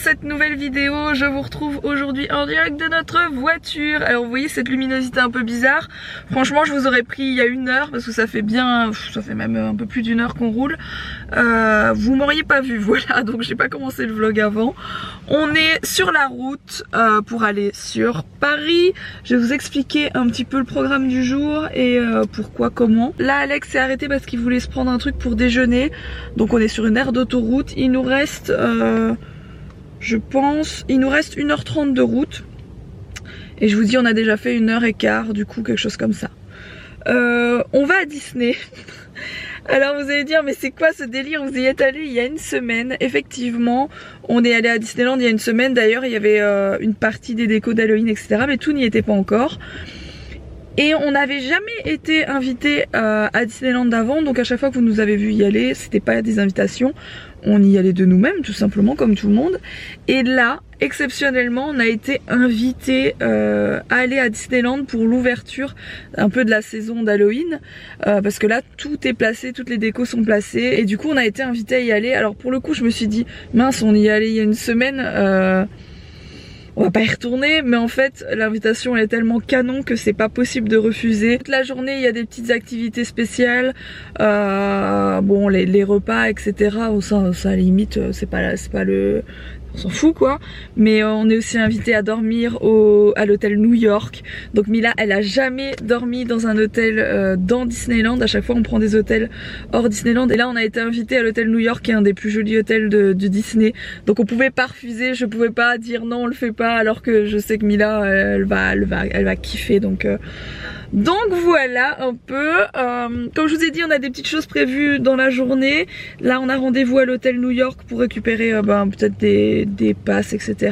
cette nouvelle vidéo. Je vous retrouve aujourd'hui en direct de notre voiture. Alors vous voyez cette luminosité un peu bizarre. Franchement je vous aurais pris il y a 1 heure parce que ça fait même un peu plus d'1 heure qu'on roule. Vous m'auriez pas vu, voilà, donc j'ai pas commencé le vlog avant. On est sur la route pour aller sur Paris. Je vais vous expliquer un petit peu le programme du jour et pourquoi, comment. Là Alex s'est arrêté parce qu'il voulait se prendre un truc pour déjeuner. Donc on est sur une aire d'autoroute. Il nous reste je pense, il nous reste 1h30 de route. Et je vous dis on a déjà fait 1h15, du coup quelque chose comme ça. On va à Disney. Alors vous allez dire mais c'est quoi ce délire, vous y êtes allé il y a 1 semaine. Effectivement on est allé à Disneyland il y a 1 semaine. D'ailleurs il y avait une partie des décos d'Halloween etc. Mais tout n'y était pas encore. Et on n'avait jamais été invité à Disneyland avant. Donc à chaque fois que vous nous avez vu y aller, c'était pas des invitations, on y allait de nous-mêmes tout simplement comme tout le monde. Et là exceptionnellement on a été invité à aller à Disneyland pour l'ouverture un peu de la saison d'Halloween, parce que là tout est placé, toutes les décos sont placées et du coup on a été invité à y aller. Alors pour le coup je me suis dit mince, on y est allé il y a 1 semaine, on va pas y retourner, mais en fait l'invitation est tellement canon que c'est pas possible de refuser. Toute la journée il y a des petites activités spéciales, bon les repas etc. Ça à la limite c'est pas le... on s'en fout quoi, mais on est aussi invité à dormir à l'hôtel New York. Donc Mila elle a jamais dormi dans un hôtel dans Disneyland. À chaque fois on prend des hôtels hors Disneyland et là on a été invité à l'hôtel New York qui est un des plus jolis hôtels de Disney. Donc on pouvait pas refuser, je pouvais pas dire non on le fait pas alors que je sais que Mila elle va kiffer donc voilà un peu. Comme je vous ai dit on a des petites choses prévues dans la journée. Là on a rendez-vous à l'hôtel New York pour récupérer peut-être des passes etc.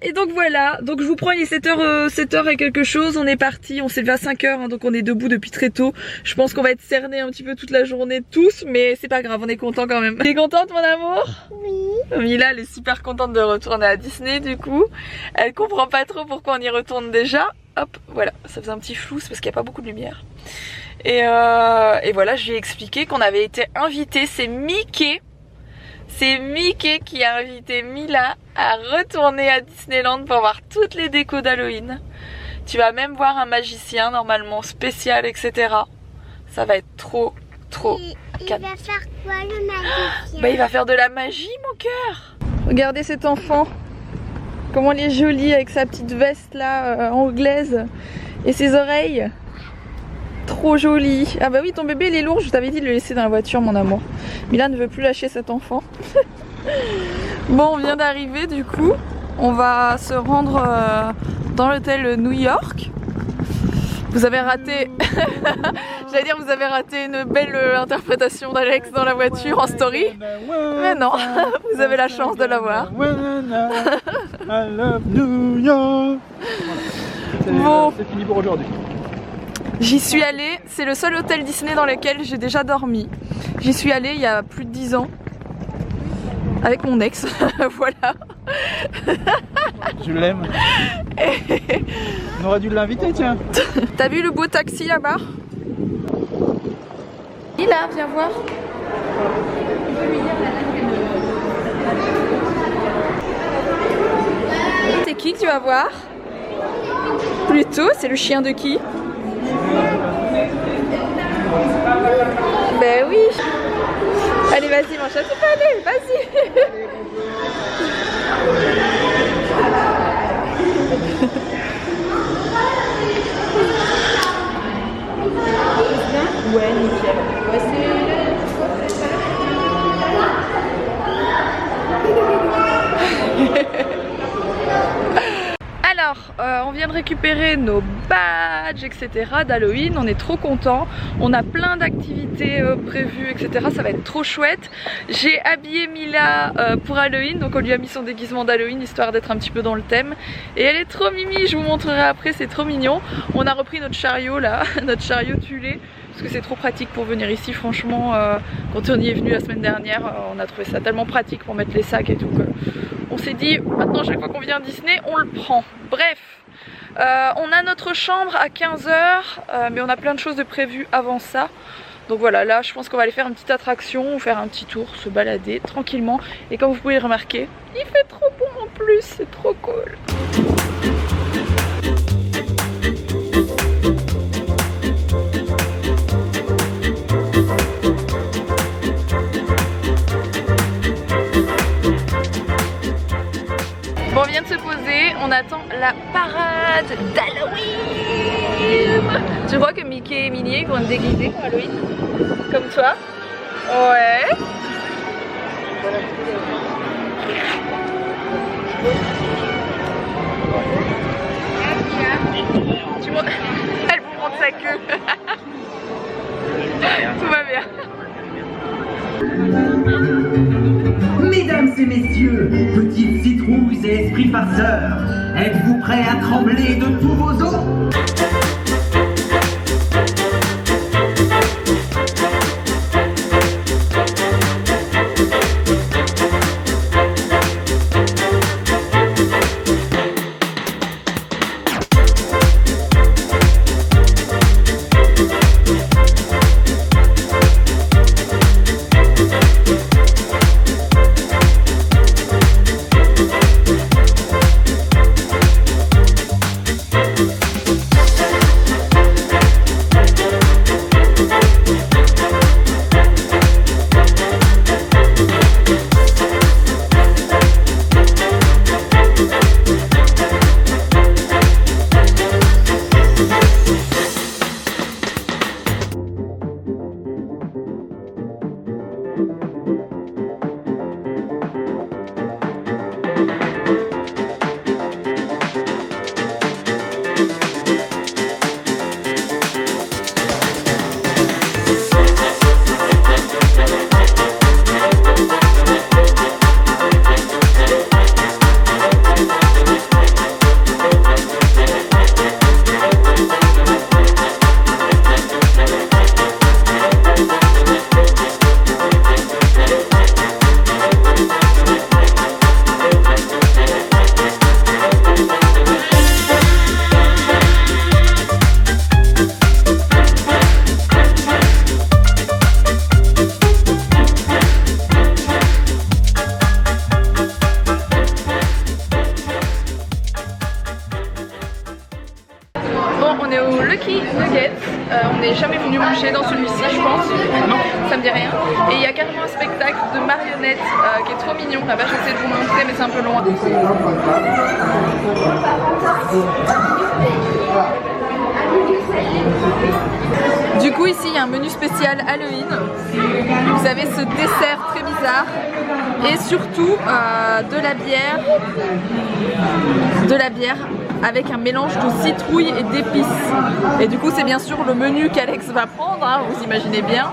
Et donc voilà, donc je vous prends, il est 7h et quelque chose. On est parti, on s'est levé à 5h donc on est debout depuis très tôt. Je pense qu'on va être cernés un petit peu toute la journée tous, mais c'est pas grave, on est content quand même. T'es contente mon amour? Oui. Mila elle est super contente de retourner à Disney du coup. Elle comprend pas trop pourquoi on y retourne déjà. Hop, voilà, ça faisait un petit flou, c'est parce qu'il n'y a pas beaucoup de lumière. Et voilà, je lui ai expliqué qu'on avait été invité, c'est Mickey qui a invité Mila à retourner à Disneyland pour voir toutes les décos d'Halloween. Tu vas même voir un magicien normalement spécial etc. Ça va être trop Il va faire quoi le magicien? Bah il va faire de la magie mon cœur. Regardez cet enfant. Comment elle est jolie avec sa petite veste là anglaise et ses oreilles. Trop jolie. Ah bah oui ton bébé il est lourd, je t'avais dit de le laisser dans la voiture mon amour. Mila ne veut plus lâcher cet enfant. Bon on vient d'arriver du coup. On va se rendre dans l'hôtel New York. Vous avez raté, j'allais dire vous avez raté une belle interprétation d'Alex dans la voiture en story. Mais non, vous avez la chance de l'avoir. Bon, c'est fini pour aujourd'hui. J'y suis allée, c'est le seul hôtel Disney dans lequel j'ai déjà dormi. J'y suis allée il y a plus de 10 ans. Avec mon ex, voilà. Je l'aime. On aurait dû l'inviter, tiens. T'as vu le beau taxi là-bas? Il là, viens voir. C'est qui que tu vas voir? Plutôt, c'est le chien de qui? Ben oui. Allez vas-y mon chat, tu peux aller, vas-y. Ouais nickel. Alors, on vient de récupérer nos badges, etc. d'Halloween. On est trop contents. On a plein d'activités prévues, etc. Ça va être trop chouette. J'ai habillé Mila pour Halloween. Donc on lui a mis son déguisement d'Halloween histoire d'être un petit peu dans le thème. Et elle est trop mimi. Je vous montrerai après. C'est trop mignon. On a repris notre chariot là, notre chariot tulé. Parce que c'est trop pratique pour venir ici. Franchement, quand on y est venu la semaine dernière, on a trouvé ça tellement pratique pour mettre les sacs et tout. On s'est dit, maintenant chaque fois qu'on vient à Disney, on le prend. Bref, on a notre chambre à 15 h, mais on a plein de choses de prévues avant ça. Donc voilà, là je pense qu'on va aller faire une petite attraction, faire un petit tour, se balader tranquillement. Et comme vous pouvez le remarquer, il fait trop beau mon plus, c'est trop cool. Bon, on vient de se poser, on attend la parade d'Halloween. Tu crois que Mickey et Minnie vont être déguisés pour Halloween? Comme toi? Ouais. Elle vous montre sa queue. Tout va bien. Mesdames et messieurs, petites citrouilles et esprits farceurs, êtes-vous prêts à trembler de tous vos os? On n'est jamais venu manger dans celui-ci, je pense. Non, ça me dit rien. Et il y a carrément un spectacle de marionnettes qui est trop mignon. Là-bas, j'essaie de vous montrer, mais c'est un peu loin. Du coup, ici, il y a un menu spécial Halloween. Vous avez ce dessert très bizarre et surtout de la bière avec un mélange de citrouille et d'épices. Et du coup, c'est bien sûr le menu qu'Alex va prendre, hein, vous imaginez bien.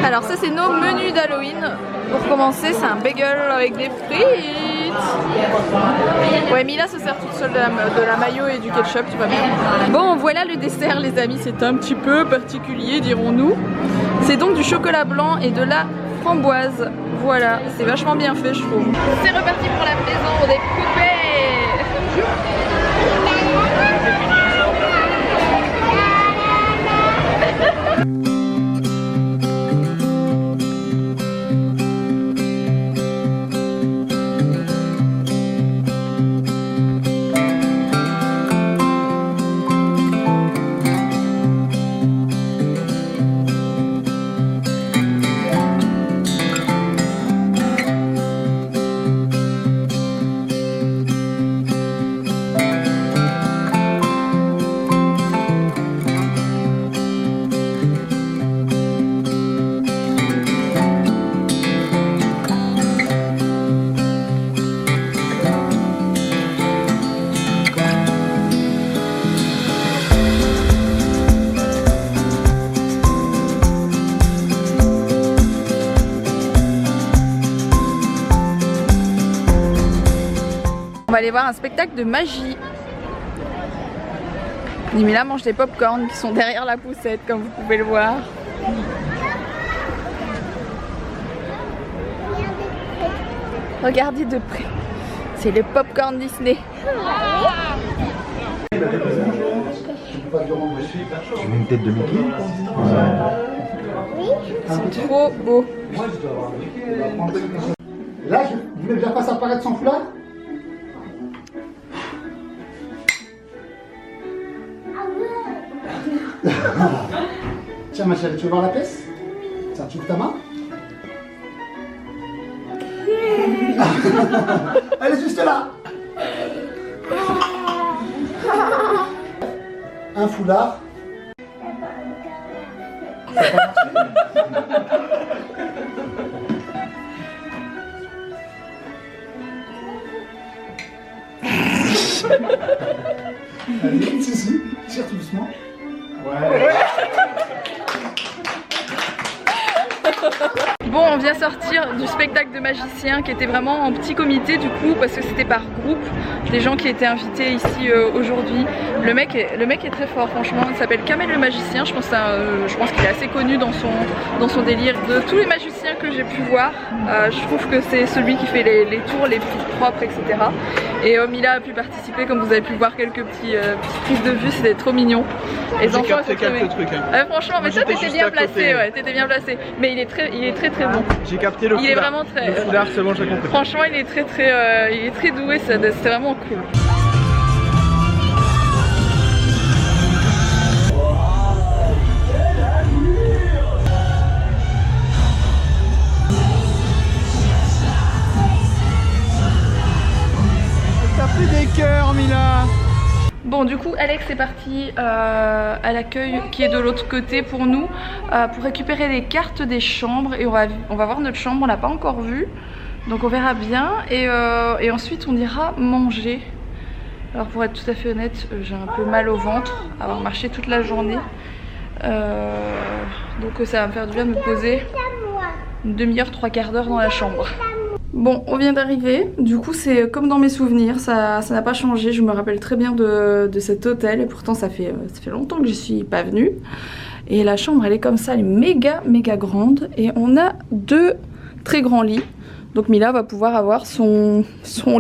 Alors ça, c'est nos menus d'Halloween. Pour commencer, c'est un bagel avec des frites. Ouais, Mila se sert toute seule de la mayo et du ketchup, tu vois bien. Bon, voilà le dessert, les amis. C'est un petit peu particulier, dirons-nous. C'est donc du chocolat blanc et de la framboise. Voilà, c'est vachement bien fait, je trouve. C'est reparti pour la maison des poupées. On va aller voir un spectacle de magie. Nimila mange des pop-corn qui sont derrière la poussette, comme vous pouvez le voir. Regardez de près. C'est le pop-corn Disney. pas durant le Tu mets une tête de Mickey? C'est trop beau. Là, vous voulez que je la fasse apparaître sans foulard? Tiens ma chérie, tu veux voir la pièce? Tiens, tu ouvres ta main. Elle est juste là. Un foulard. Allez, si, tire tout doucement. Ouais. Bon, on vient sortir du spectacle de magiciens qui était vraiment en petit comité du coup parce que c'était par groupe, des gens qui étaient invités ici aujourd'hui. Le mec est très fort franchement, il s'appelle Kamel le magicien, je pense qu'il est assez connu dans son délire. De tous les magiciens que j'ai pu voir, je trouve que c'est celui qui fait les tours les plus propres, etc. Et Mila a pu participer, comme vous avez pu voir quelques petites prises de vue, c'était trop mignon. J'ai capté quelques trucs. Hein. Franchement, mais toi t'étais bien placé, ouais, t'étais bien placé. Mais il est très bon. J'ai capté le foulard. Il est vraiment très. Le foulard, c'est bon, j'ai compris. Franchement, il est très doué, c'était vraiment cool. Ça fait des cœurs, Mila. Bon, du coup Alex est parti à l'accueil qui est de l'autre côté pour nous pour récupérer les cartes des chambres et on va voir notre chambre, on l'a pas encore vue donc on verra bien et ensuite on ira manger. Alors pour être tout à fait honnête, j'ai un peu mal au ventre, avoir marché toute la journée donc ça va me faire du bien de me poser une demi-heure, 3/4 d'heure dans la chambre. Bon, on vient d'arriver, du coup c'est comme dans mes souvenirs, ça n'a pas changé, je me rappelle très bien de cet hôtel et pourtant ça fait longtemps que j'y suis pas venue. Et la chambre elle est comme ça, elle est méga grande et on a 2 très grands lits. Donc Mila va pouvoir avoir son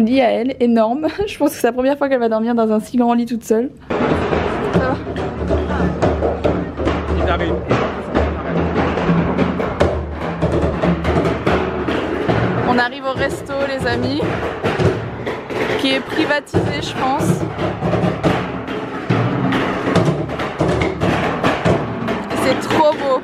lit à elle, énorme. Je pense que c'est la première fois qu'elle va dormir dans un si grand lit toute seule. Ça va ? Il arrive. On arrive au resto les amis, qui est privatisé je pense. C'est trop beau.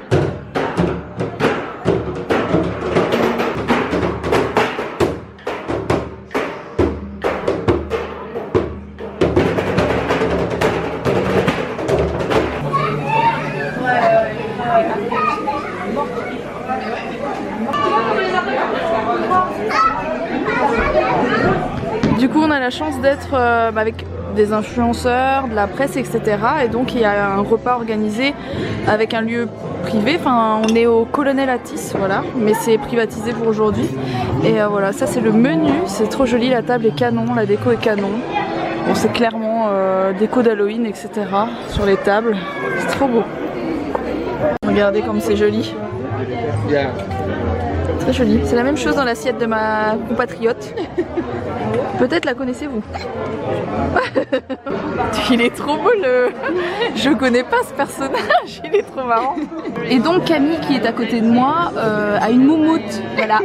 Du coup on a la chance d'être avec des influenceurs, de la presse, etc. Et donc il y a un repas organisé avec un lieu privé, enfin on est au Colonel Atis, voilà, mais c'est privatisé pour aujourd'hui. Et voilà, ça c'est le menu, c'est trop joli, la table est canon, la déco est canon. Bon c'est clairement déco d'Halloween, etc. sur les tables, c'est trop beau. Regardez comme c'est joli. Yeah. Très joli, c'est la même chose dans l'assiette de ma compatriote. Peut-être la connaissez-vous. Il est trop beau le... Je connais pas ce personnage, il est trop marrant. Et donc Camille qui est à côté de moi a une moumoute, voilà,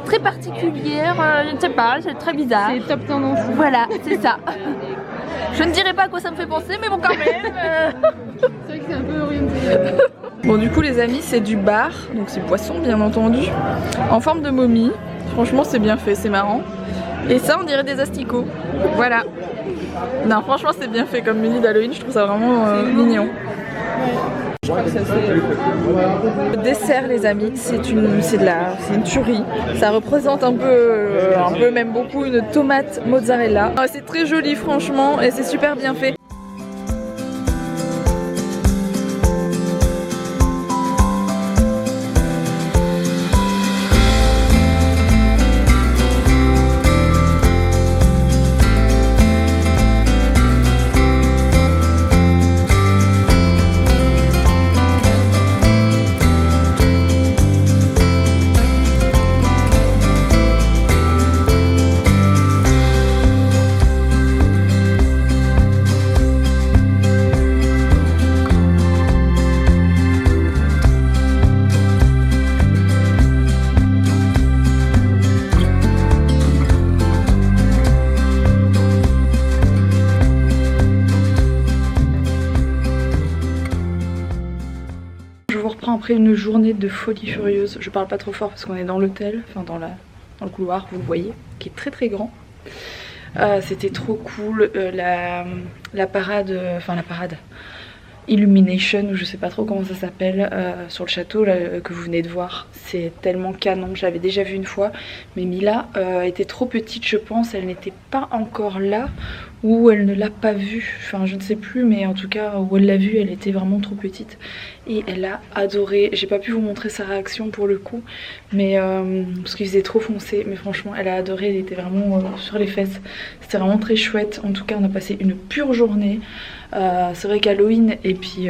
très particulière, je ne sais pas, c'est très bizarre. C'est top tendance. Voilà, c'est ça. Je ne dirais pas à quoi ça me fait penser, mais bon quand même. C'est vrai que c'est un peu orienté. Bon du coup les amis c'est du bar, donc c'est poisson bien entendu, en forme de momie. Franchement c'est bien fait, c'est marrant. Et ça on dirait des asticots. Voilà. Non franchement c'est bien fait comme menu d'Halloween, je trouve ça vraiment mignon. Je crois que ça c'est... Le dessert les amis, c'est une tuerie. Ça représente un peu même beaucoup une tomate mozzarella. C'est très joli franchement et c'est super bien fait. après une journée de folie furieuse. Je parle pas trop fort parce qu'on est dans l'hôtel, enfin dans le couloir, vous le voyez, qui est très très grand. C'était trop cool, la parade, Illumination, ou je sais pas trop comment ça s'appelle, sur le château là, que vous venez de voir. C'est tellement canon, j'avais déjà vu une fois, mais Mila était trop petite je pense, elle n'était pas encore là, ou elle ne l'a pas vue, enfin je ne sais plus, mais en tout cas où elle l'a vue, elle était vraiment trop petite. Et elle a adoré, j'ai pas pu vous montrer sa réaction pour le coup, mais parce qu'il faisait trop foncé, mais franchement elle a adoré, elle était vraiment sur les fesses, c'était vraiment très chouette. En tout cas on a passé une pure journée. C'est vrai qu'Halloween et puis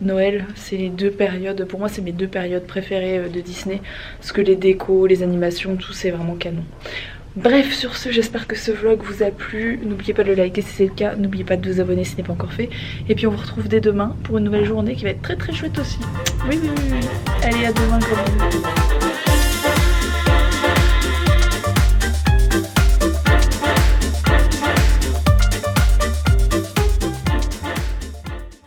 Noël, c'est les deux périodes, pour moi c'est mes deux périodes préférées de Disney, parce que les décos, les animations, tout c'est vraiment canon. Bref, sur ce, j'espère que ce vlog vous a plu. N'oubliez pas de le liker si c'est le cas, n'oubliez pas de vous abonner si ce n'est pas encore fait. Et puis on vous retrouve dès demain pour une nouvelle journée qui va être très très chouette aussi. Oui. Allez, à demain, gros bisous.